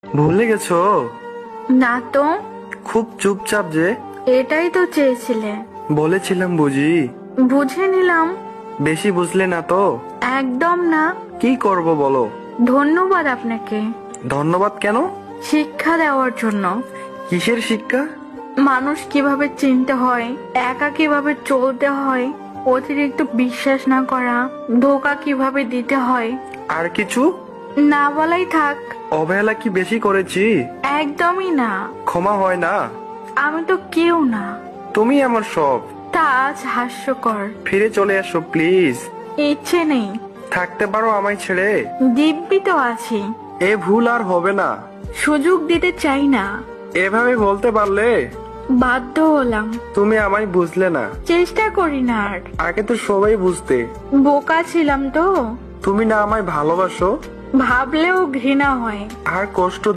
ভুলে গেছো? না তো। খুব চুপচাপ যে। এটাই তো চেয়েছিলে। বলেছিলাম বুঝি। বুঝে নিলাম। বেশি বুঝলে না তো? একদম না। কি করব বলো? ধন্যবাদ আপনাকে। ধন্যবাদ কেন? শিক্ষা দেওয়ার জন্য। কিসের শিক্ষা? মানুষ কিভাবে চিনতে হয়, একা কিভাবে চলতে হয়, অতিরিক্ত বিশ্বাস না করা, ধোঁকা কিভাবে দিতে হয়। আর কিছু? না বলাই থাক। অবহেলা কি বেশি করেছি? একদমই না। ক্ষমা হয় না? আমি তো কেউ না। তুমি আমার সব। তা আজ হাস্যকর। ফিরে চলে এসো প্লিজ। ইচ্ছে নেই। থাকতে পারো আমায় ছেড়ে? দিব্যি তো আছি। এ ভুল আর হবে না। সুযোগ দিতে চাই না। এভাবে বলতে পারলে? বাধ্য হলাম। তুমি আমায় বুঝলে না। চেষ্টা করি না আর। আগে তো সবাই বুঝতে। বোকা ছিলাম তো। তুমি না আমায় ভালোবাসো? ভাবলেও ঘৃণা হয়। আর কষ্ট